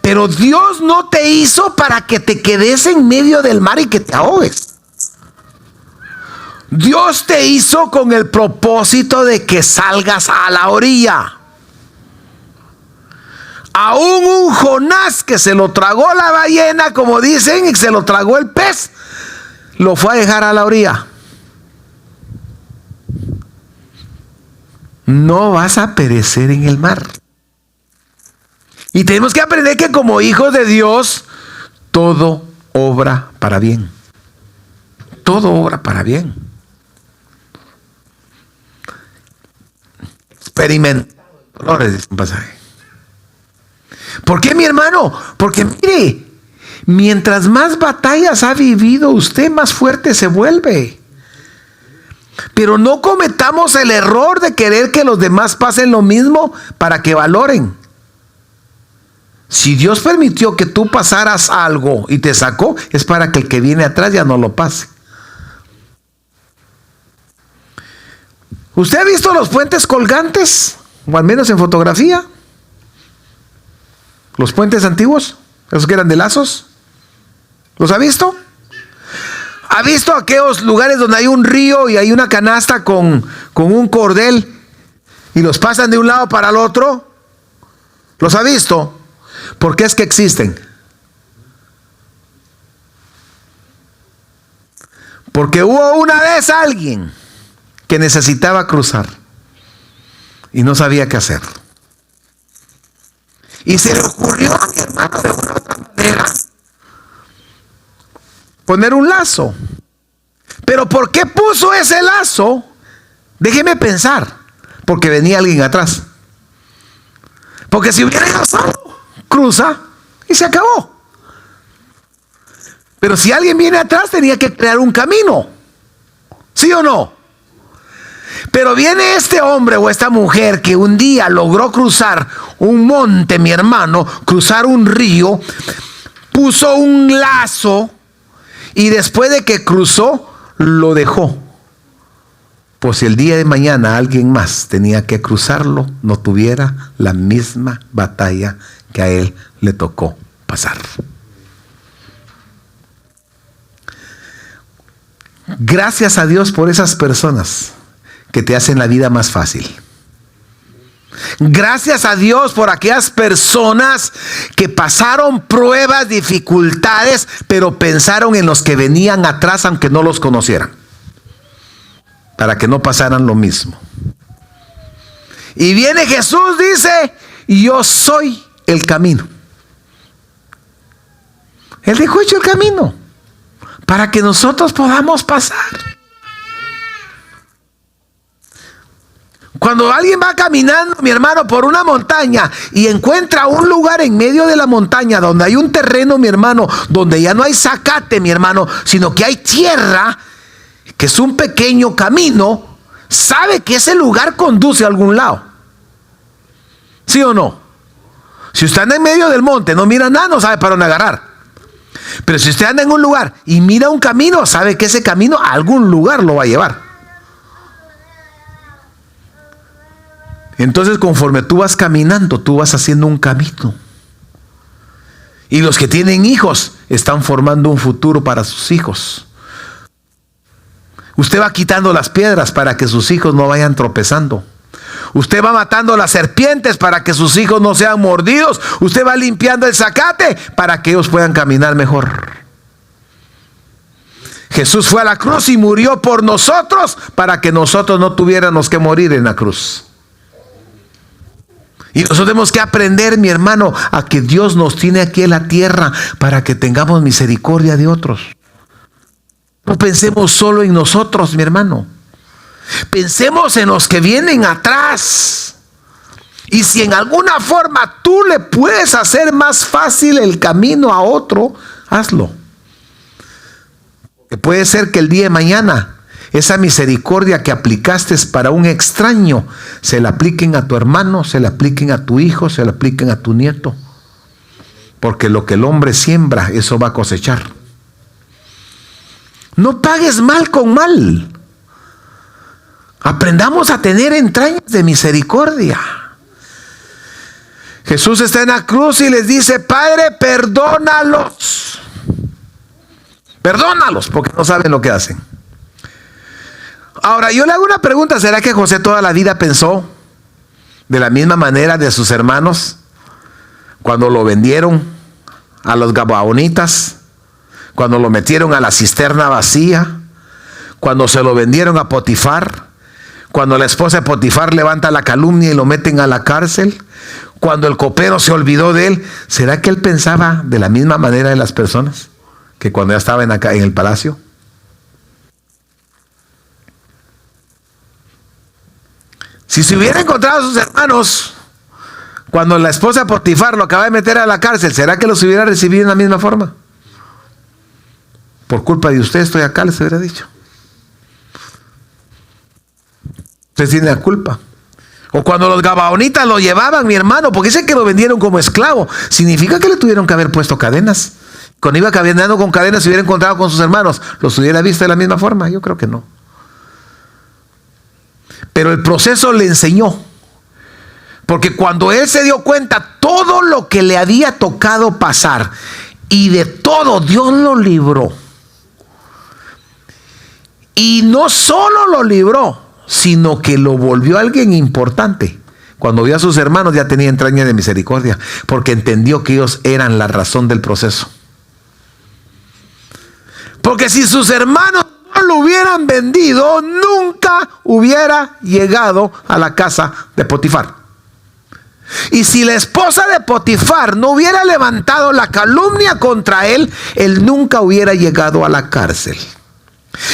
Pero Dios no te hizo para que te quedes en medio del mar y que te ahogues. Dios te hizo con el propósito de que salgas a la orilla. Aún un Jonás que se lo tragó la ballena, como dicen, y se lo tragó el pez, lo fue a dejar a la orilla. No vas a perecer en el mar. Y tenemos que aprender que como hijos de Dios, todo obra para bien. Todo obra para bien. Experimenta dolores, dice un pasaje. ¿Por qué, mi hermano? Porque mire, mientras más batallas ha vivido usted, más fuerte se vuelve. Pero no cometamos el error de querer que los demás pasen lo mismo para que valoren. Si Dios permitió que tú pasaras algo y te sacó, es para que el que viene atrás ya no lo pase. ¿Usted ha visto los puentes colgantes? O al menos en fotografía. Los puentes antiguos, esos que eran de lazos. ¿Los ha visto? ¿Ha visto aquellos lugares donde hay un río y hay una canasta con un cordel y los pasan de un lado para el otro? ¿Los ha visto? ¿Por qué es que existen? Porque hubo una vez alguien que necesitaba cruzar y no sabía qué hacer. Y se le ocurrió a mi hermano de una otra manera poner un lazo. Pero ¿por qué puso ese lazo? Déjeme pensar. Porque venía alguien atrás. Porque si hubiera ido solo, cruza y se acabó. Pero si alguien viene atrás, tenía que crear un camino. ¿Sí o no? Pero viene este hombre o esta mujer que un día logró cruzar un monte, mi hermano, cruzar un río, puso un lazo y después de que cruzó, lo dejó. Pues si el día de mañana alguien más tenía que cruzarlo, no tuviera la misma batalla que a él le tocó pasar. Gracias a Dios por esas personas que te hacen la vida más fácil. Gracias a Dios por aquellas personas que pasaron pruebas, dificultades, pero pensaron en los que venían atrás aunque no los conocieran, para que no pasaran lo mismo. Y viene Jesús, dice, yo soy el camino. Él dejó hecho el camino para que nosotros podamos pasar. Cuando alguien va caminando, mi hermano, por una montaña y encuentra un lugar en medio de la montaña donde hay un terreno, mi hermano, donde ya no hay zacate, mi hermano, sino que hay tierra, que es un pequeño camino, sabe que ese lugar conduce a algún lado. ¿Sí o no? Si usted anda en medio del monte, no mira nada, no sabe para dónde agarrar. Pero si usted anda en un lugar y mira un camino, sabe que ese camino a algún lugar lo va a llevar. Entonces, conforme tú vas caminando, tú vas haciendo un camino. Y los que tienen hijos están formando un futuro para sus hijos. Usted va quitando las piedras para que sus hijos no vayan tropezando. Usted va matando las serpientes para que sus hijos no sean mordidos. Usted va limpiando el zacate para que ellos puedan caminar mejor. Jesús fue a la cruz y murió por nosotros para que nosotros no tuviéramos que morir en la cruz. Y nosotros tenemos que aprender, mi hermano, a que Dios nos tiene aquí en la tierra para que tengamos misericordia de otros. No pensemos solo en nosotros, mi hermano. Pensemos en los que vienen atrás. Y si en alguna forma tú le puedes hacer más fácil el camino a otro, hazlo. Que puede ser que el día de mañana esa misericordia que aplicaste para un extraño se la apliquen a tu hermano, se la apliquen a tu hijo, se la apliquen a tu nieto. Porque lo que el hombre siembra, eso va a cosechar. No pagues mal con mal. Aprendamos a tener entrañas de misericordia. Jesús está en la cruz y les dice: Padre, perdónalos. Perdónalos porque no saben lo que hacen. Ahora, yo le hago una pregunta. ¿Será que José toda la vida pensó de la misma manera de sus hermanos cuando lo vendieron a los gabaonitas, cuando lo metieron a la cisterna vacía, cuando se lo vendieron a Potifar, cuando la esposa de Potifar levanta la calumnia y lo meten a la cárcel, cuando el copero se olvidó de él? ¿Será que él pensaba de la misma manera de las personas que cuando ya estaba en el palacio? Si se hubiera encontrado a sus hermanos cuando la esposa de Potifar lo acaba de meter a la cárcel, ¿será que los hubiera recibido en la misma forma? Por culpa de usted estoy acá, les hubiera dicho. Usted tiene la culpa. O cuando los gabaonitas lo llevaban, mi hermano, porque dice que lo vendieron como esclavo, significa que le tuvieron que haber puesto cadenas. Cuando iba caminando con cadenas, se hubiera encontrado con sus hermanos, ¿los hubiera visto de la misma forma? Yo creo que no. Pero el proceso le enseñó. Porque cuando él se dio cuenta todo lo que le había tocado pasar, y de todo Dios lo libró. Y no solo lo libró, sino que lo volvió alguien importante. Cuando vio a sus hermanos ya tenía entraña de misericordia, porque entendió que ellos eran la razón del proceso. Porque si sus hermanos no lo hubieran vendido, nunca hubiera llegado a la casa de Potifar. Y si la esposa de Potifar no hubiera levantado la calumnia contra él, él nunca hubiera llegado a la cárcel.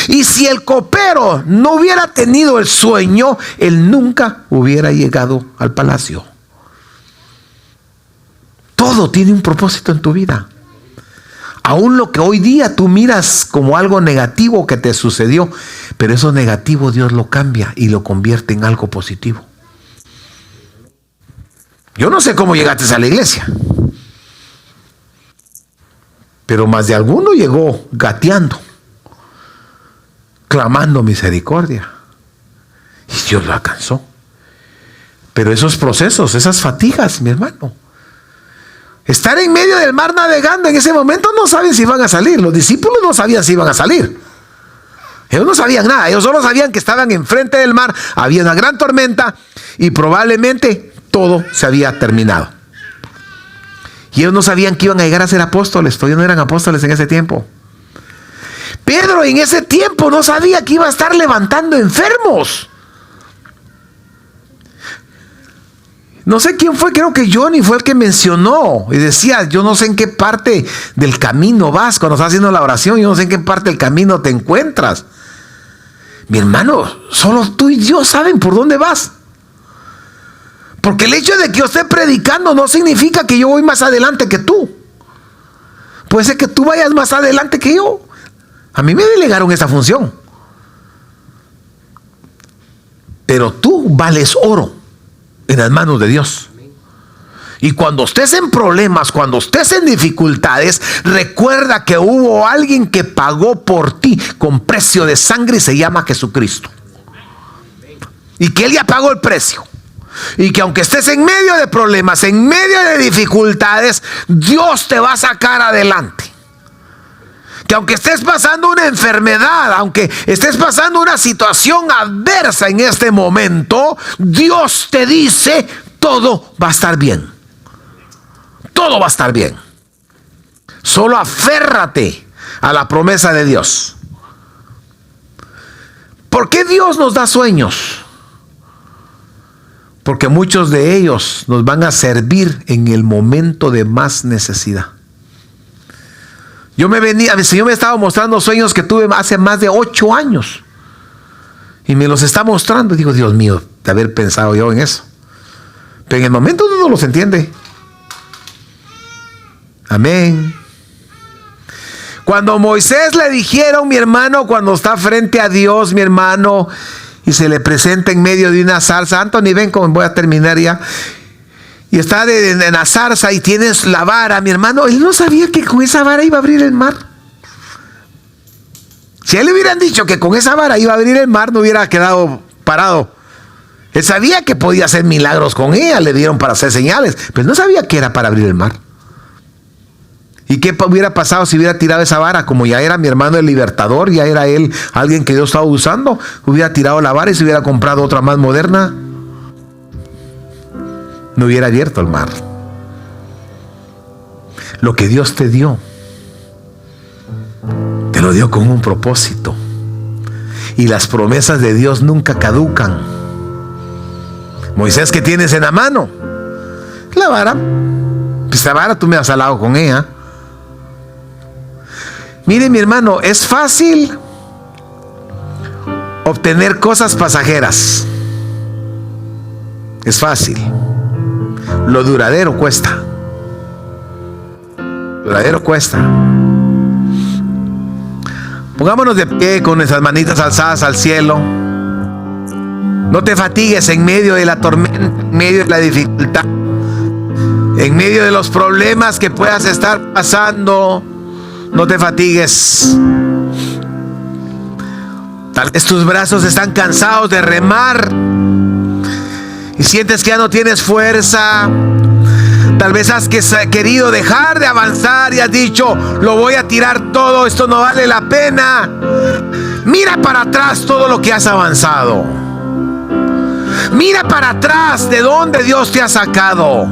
Y si el copero no hubiera tenido el sueño, él nunca hubiera llegado al palacio. Todo tiene un propósito en tu vida. Aún lo que hoy día tú miras como algo negativo que te sucedió, pero eso negativo Dios lo cambia y lo convierte en algo positivo. Yo no sé cómo llegaste a la iglesia, pero más de alguno llegó gateando, clamando misericordia, y Dios lo alcanzó. Pero esos procesos, esas fatigas, mi hermano, estar en medio del mar navegando en ese momento, no saben si iban a salir. Los discípulos no sabían si iban a salir. Ellos no sabían nada. Ellos solo sabían que estaban enfrente del mar, había una gran tormenta y probablemente todo se había terminado. Y ellos no sabían que iban a llegar a ser apóstoles. Todavía no eran apóstoles en ese tiempo. Pedro en ese tiempo no sabía que iba a estar levantando enfermos. No sé quién fue, creo que Johnny fue el que mencionó y decía: yo no sé en qué parte del camino vas cuando estás haciendo la oración, yo no sé en qué parte del camino te encuentras. Mi hermano, solo tú y Dios saben por dónde vas. Porque el hecho de que yo esté predicando no significa que yo voy más adelante que tú. Puede ser que tú vayas más adelante que yo. A mí me delegaron esa función. Pero tú vales oro en las manos de Dios. Y cuando estés en problemas, cuando estés en dificultades, recuerda que hubo alguien que pagó por ti con precio de sangre y se llama Jesucristo. Y que Él ya pagó el precio. Y que aunque estés en medio de problemas, en medio de dificultades, Dios te va a sacar adelante. Que aunque estés pasando una enfermedad, aunque estés pasando una situación adversa en este momento, Dios te dice: todo va a estar bien. Todo va a estar bien. Solo aférrate a la promesa de Dios. ¿Por qué Dios nos da sueños? Porque muchos de ellos nos van a servir en el momento de más necesidad. El Señor me estaba mostrando sueños que tuve hace más de 8 años. Y me los está mostrando. Y digo, Dios mío, de haber pensado yo en eso. Pero en el momento uno no los entiende. Amén. Cuando Moisés le dijeron, mi hermano, cuando está frente a Dios, mi hermano, y se le presenta en medio de una zarza. Anthony, ven cómo voy a terminar ya. Y está en la zarza y tienes la vara, mi hermano. Él no sabía que con esa vara iba a abrir el mar. Si a él le hubieran dicho que con esa vara iba a abrir el mar, no hubiera quedado parado. Él sabía que podía hacer milagros con ella, le dieron para hacer señales, pero no sabía que era para abrir el mar. ¿Y qué hubiera pasado si hubiera tirado esa vara? Como ya era mi hermano el libertador, ya era él alguien que Dios estaba usando, hubiera tirado la vara y se hubiera comprado otra más moderna. No hubiera abierto el mar. Lo que Dios te dio, te lo dio con un propósito. Y las promesas de Dios nunca caducan. Moisés, ¿qué tienes en la mano? La vara. Pues la vara tú me has salado con ella. Mire, mi hermano, es fácil obtener cosas pasajeras. Es fácil. Lo duradero cuesta. Duradero cuesta. Pongámonos de pie con nuestras manitas alzadas al cielo. No te fatigues en medio de la tormenta, en medio de la dificultad, en medio de los problemas que puedas estar pasando. No te fatigues. Tal vez tus brazos están cansados de remar y sientes que ya no tienes fuerza. Tal vez has querido dejar de avanzar y has dicho, lo voy a tirar todo, esto no vale la pena. Mira para atrás todo lo que has avanzado. Mira para atrás de dónde Dios te ha sacado.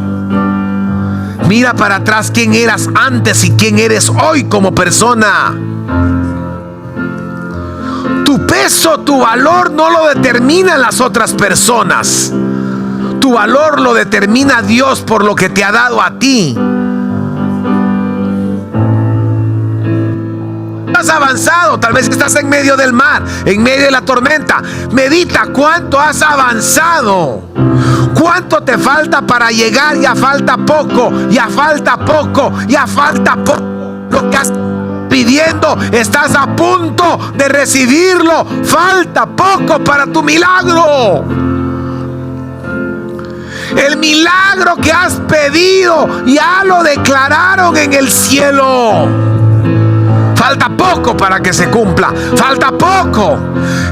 Mira para atrás quién eras antes y quién eres hoy como persona. Tu peso, tu valor no lo determinan las otras personas. Tu valor lo determina Dios por lo que te ha dado a ti. Has avanzado, tal vez estás en medio del mar, en medio de la tormenta. Medita cuánto has avanzado. ¿Cuánto te falta para llegar? Ya falta poco, ya falta poco, ya falta poco. Lo que has pidiendo, estás a punto de recibirlo. Falta poco para tu milagro. El milagro que has pedido ya lo declararon en el cielo. Falta poco para que se cumpla. Falta poco.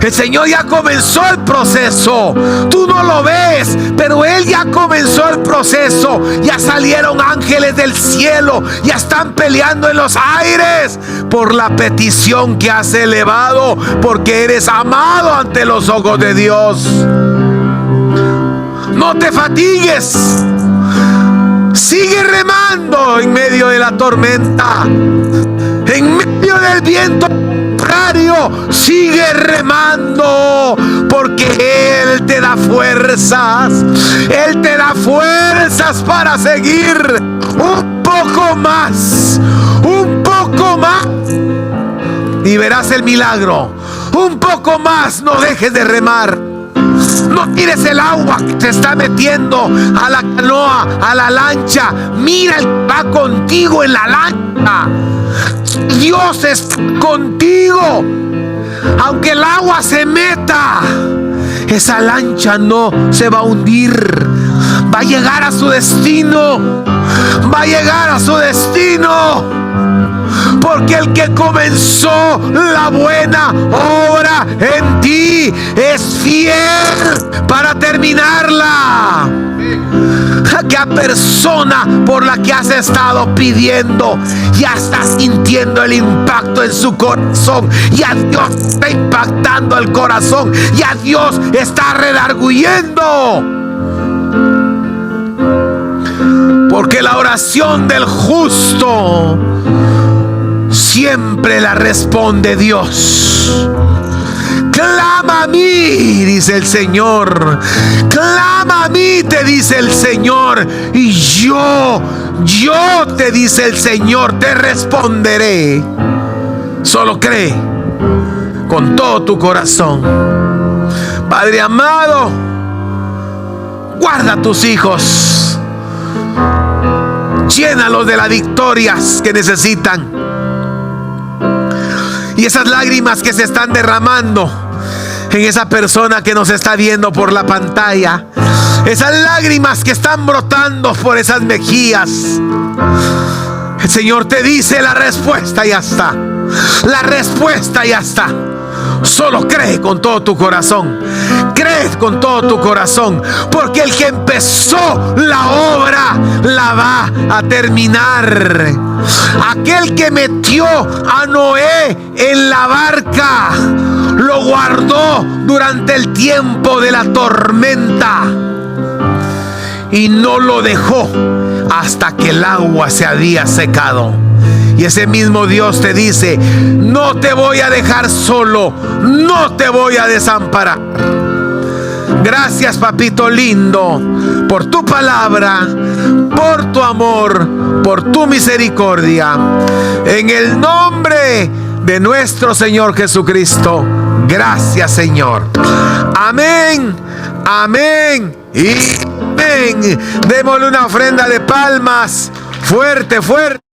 El Señor ya comenzó el proceso. Tú no lo ves, pero Él ya comenzó el proceso. Ya salieron ángeles del cielo. Ya están peleando en los aires por la petición que has elevado, porque eres amado ante los ojos de Dios. No te fatigues. Sigue remando en medio de la tormenta. En medio del viento contrario, sigue remando, porque Él te da fuerzas. Él te da fuerzas para seguir un poco más, un poco más, y verás el milagro. Un poco más, no dejes de remar. No tires el agua que te está metiendo a la canoa, a la lancha. Mira, Él va contigo en la lancha. Dios está contigo. Aunque el agua se meta, esa lancha no se va a hundir. Va a llegar a su destino. Va a llegar a su destino. Porque el que comenzó la buena obra en ti es fiel para terminarla. Aquella persona por la que has estado pidiendo ya está sintiendo el impacto en su corazón. Ya Dios está impactando el corazón. Ya Dios está redarguyendo. Porque la oración del justo siempre la responde Dios. Clama a mí, dice el Señor. Clama a mí, te dice el Señor. Y yo te dice el Señor, te responderé. Solo cree con todo tu corazón. Padre amado, guarda a tus hijos. Llénalos de las victorias que necesitan. Y esas lágrimas que se están derramando en esa persona que nos está viendo por la pantalla, esas lágrimas que están brotando por esas mejillas, el Señor te dice: la respuesta ya está. La respuesta ya está. Solo cree con todo tu corazón. Cree con todo tu corazón, porque el que empezó la obra la va a terminar. Aquel que metió a Noé en la barca lo guardó durante el tiempo de la tormenta y no lo dejó hasta que el agua se había secado. Y ese mismo Dios te dice: no te voy a dejar solo, no te voy a desamparar. Gracias, papito lindo, por tu palabra, por tu amor, por tu misericordia. En el nombre de nuestro Señor Jesucristo. Gracias, Señor. Amén, amén y amén. Démosle una ofrenda de palmas fuerte, fuerte.